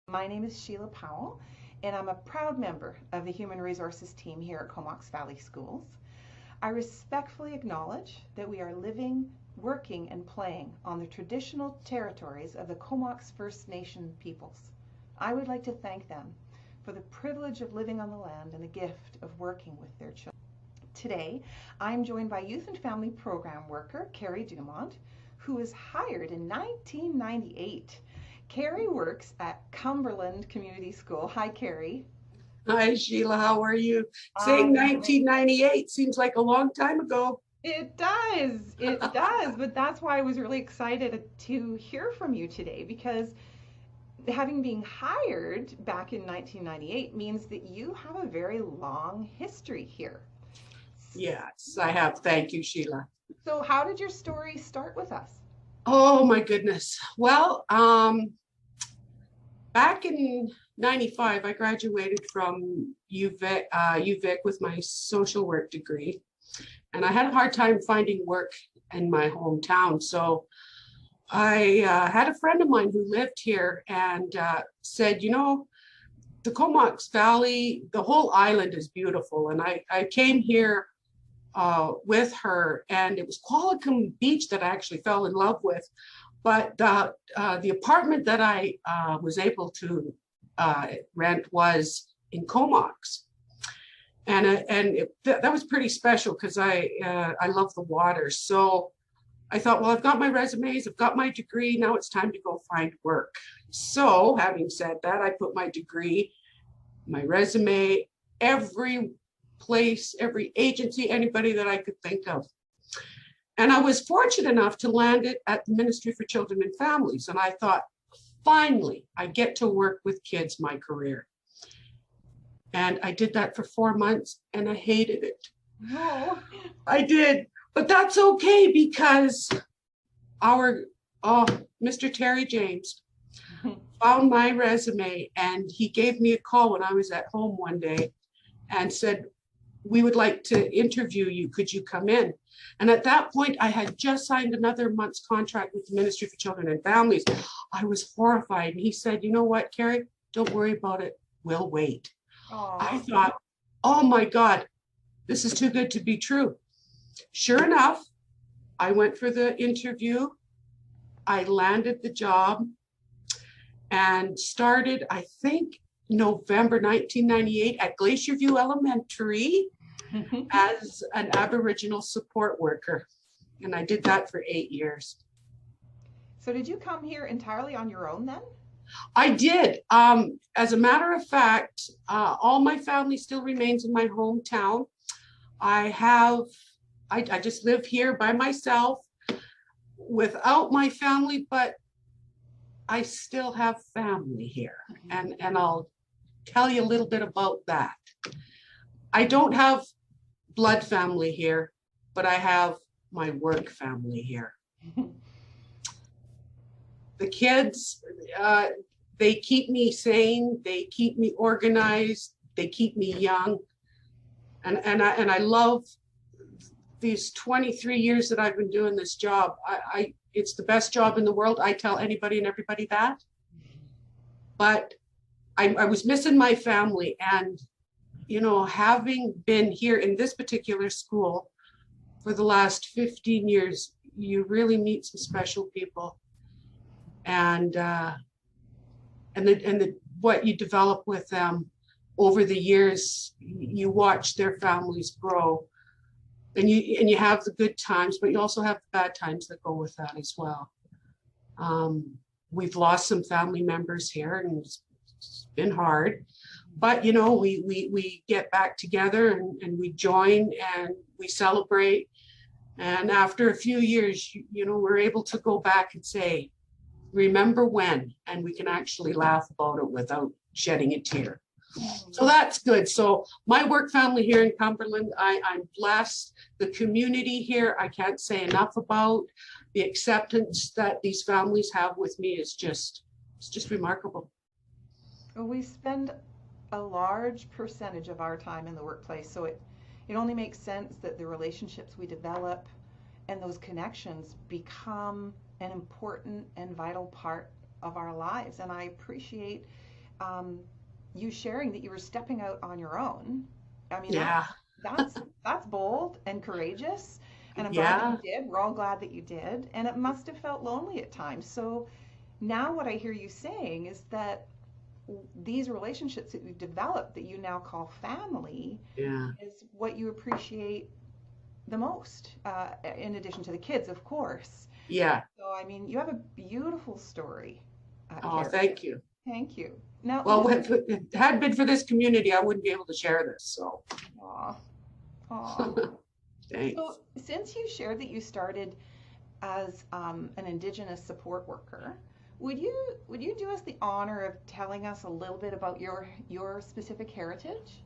My name is Sheila Powell, and I'm a proud member of the Human Resources team here at Comox Valley Schools. I respectfully acknowledge that we are living, working, and playing on the traditional territories of the Comox First Nation peoples. I would like to thank them for the privilege of living on the land and the gift of working with their children. Today, I'm joined by Youth and Family Program worker Carrie Dumont, who was hired in 1998. Carrie works at Cumberland Community School. Hi, Carrie. Hi, Sheila. How are you? Saying I'm great. 1998 seems like a long time ago. It does, but that's why I was really excited to hear from you today because having been hired back in 1998 means that you have a very long history here. Yes, I have. Thank you, Sheila. So, how did your story start with us? Oh my goodness. Well, back in 95, I graduated from UVic with my social work degree, and I had a hard time finding work in my hometown. So I had a friend of mine who lived here and said, the Comox Valley, the whole island is beautiful. And I came here with her, and it was Qualicum Beach that I actually fell in love with. But the apartment that I was able to rent was in Comox. That was pretty special because I love the water. So I thought, well, I've got my resumes, I've got my degree, now it's time to go find work. So having said that, I put my degree, my resume, every place, every agency, anybody that I could think of. And I was fortunate enough to land it at the Ministry for Children and Families. And I thought, finally, I get to work with kids my career. And I did that for 4 months and I hated it. No. I did, but that's okay because our Mr. Terry James found my resume and he gave me a call when I was at home one day and said, we would like to interview you. Could you come in? And at that point, I had just signed another month's contract with the Ministry for Children and Families. I was horrified. And he said, you know what, Carrie, don't worry about it. We'll wait. I Aw. thought, oh my God, this is too good to be true. Sure enough, I went for the interview. I landed the job and started, I think, November 1998 at Glacier View Elementary as an Aboriginal support worker. And I did that for 8 years. So, did you come here entirely on your own then? I did. As a matter of fact, all my family still remains in my hometown. I just live here by myself without my family, but I still have family here. And I'll tell you a little bit about that. I don't have blood family here, but I have my work family here. The kids, they keep me sane, they keep me organized, they keep me young. And I love these 23 years that I've been doing this job. It's the best job in the world. I tell anybody and everybody that. But I was missing my family. And, having been here in this particular school for the last 15 years, you really meet some special people. And what you develop with them over the years, you watch their families grow. And you have the good times, but you also have the bad times that go with that as well. We've lost some family members here, and it's been hard. But we get back together and we join and we celebrate. And after a few years, we're able to go back and say, remember when? And we can actually laugh about it without shedding a tear. So that's good. So my work family here in Cumberland, I'm blessed. The community here, I can't say enough about. The acceptance that these families have with me is it's just remarkable. Well, we spend a large percentage of our time in the workplace, so it only makes sense that the relationships we develop and those connections become an important and vital part of our lives. And I appreciate you sharing that you were stepping out on your own. I mean, Yeah. that's bold and courageous, and I'm glad that Yeah. you did. We're all glad that you did, and it must have felt lonely at times. So now what I hear you saying is that these relationships that we've developed that you now call family Yeah. is what you appreciate the most, in addition to the kids, of course. Yeah. So, I mean, you have a beautiful story, Oh, Carrie. thank you. Thank you. Now, Well, if it had been for this community, I wouldn't be able to share this. So aw, aw. thanks. So, since you shared that you started as an Indigenous support worker, would you do us the honor of telling us a little bit about your specific heritage?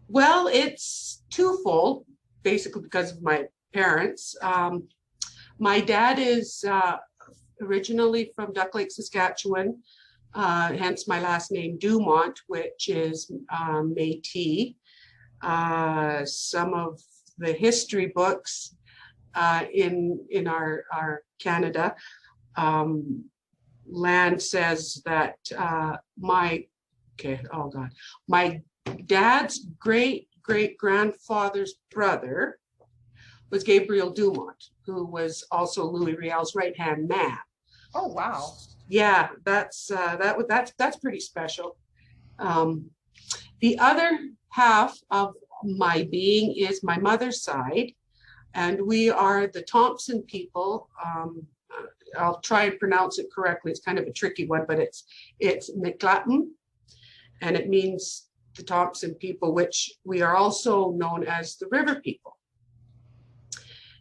Well, it's twofold, basically because of my parents. My dad is originally from Duck Lake, Saskatchewan, hence my last name Dumont, which is Métis. Some of the history books in our Canada land says that my dad's great grandfather's brother was Gabriel Dumont, who was also Louis Riel's right hand man. Oh, wow. Yeah, that's pretty special. The other half of my being is my mother's side, and we are the Thompson people. I'll try and pronounce it correctly. It's kind of a tricky one, but it's Miclatin, and it means the Thompson people, which we are also known as the River people.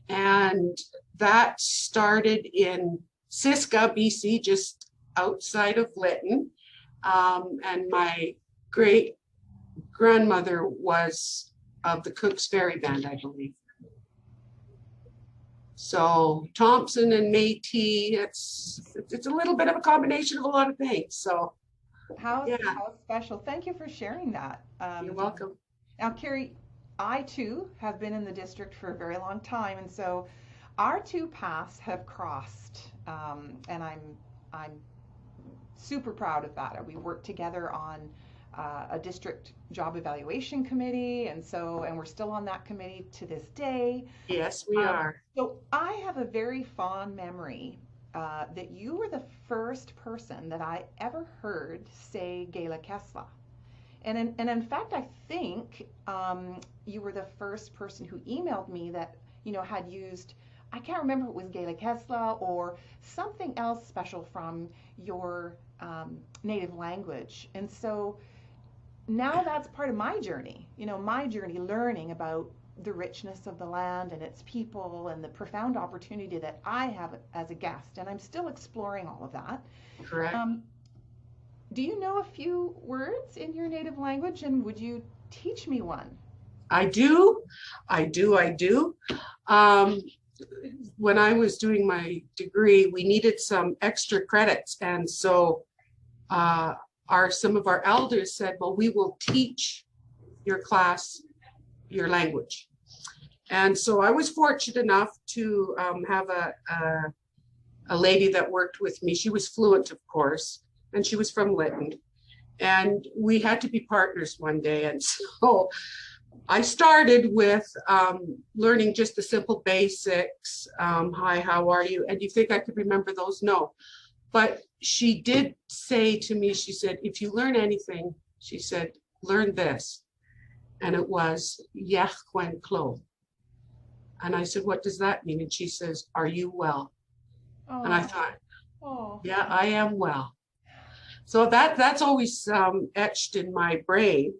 And that started in Siska, BC, just outside of Lytton. And my great grandmother was of the Cook's Ferry Band, I believe. So Thompson and Métis, it's a little bit of a combination of a lot of things. So How yeah, special. Thank you for sharing that. you're welcome. Now, Carrie, I too have been in the district for a very long time, and so our two paths have crossed, and I'm super proud of that. We worked together on a district job evaluation committee, and we're still on that committee to this day. Yes, we are. So I have a very fond memory that you were the first person that I ever heard say Gala Kesla. And in fact, I think you were the first person who emailed me that, had used, I can't remember if it was Gala Kesla or something else special from your native language. And so now that's part of my journey, learning about the richness of the land and its people and the profound opportunity that I have as a guest. And I'm still exploring all of that. Correct. Do you know a few words in your native language, and would you teach me one? I do. When I was doing my degree, we needed some extra credits. And so some of our elders said, well, we will teach your class your language. And so I was fortunate enough to have a lady that worked with me. She was fluent, of course, and she was from Lytton. And we had to be partners one day. And so I started with learning just the simple basics. Hi, how are you? And you think I could remember those? No. But she did say to me, she said, if you learn anything, she said, learn this. And it was Yech Quen Klo. And I said, what does that mean? And she says, are you well? Oh. And I thought, yeah, I am well. So that's always etched in my brain.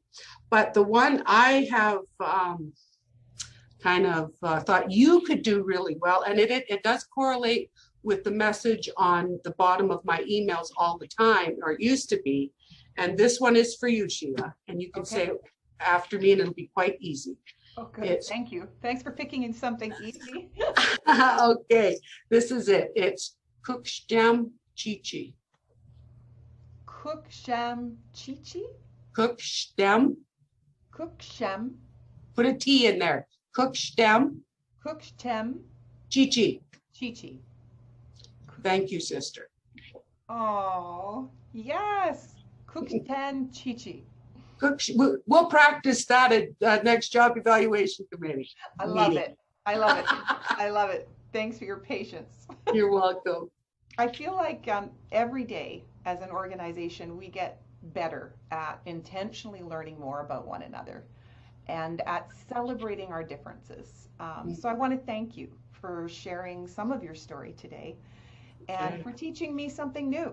But the one I have thought you could do really well, and it does correlate with the message on the bottom of my emails all the time, or it used to be. And this one is for you, Sheila. And you can say it after me, and it'll be quite easy. Oh, good. Thank you. Thanks for picking in something easy. Okay, this is it. It's Cookshdam Chichi. Cooksham Chichi? Cookshdam. Cookshem. Put a T in there. Cookshdam. Cookstem. Chichi. Chichi. Thank you, sister. Oh, yes. Cookten Chichi. We'll practice that at next job evaluation committee. I love it. I love it. I love it. Thanks for your patience. You're welcome. I feel like every day as an organization, we get better at intentionally learning more about one another and at celebrating our differences. So I want to thank you for sharing some of your story today and for teaching me something new.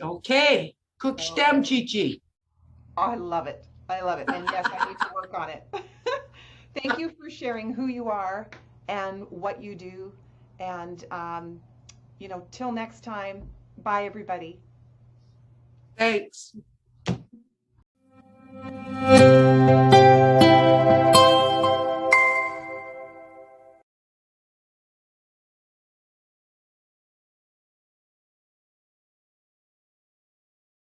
Okay. Cook stem chichi. I love it. I love it. And yes, I need to work on it. Thank you for sharing who you are and what you do. And, till next time, bye, everybody. Thanks.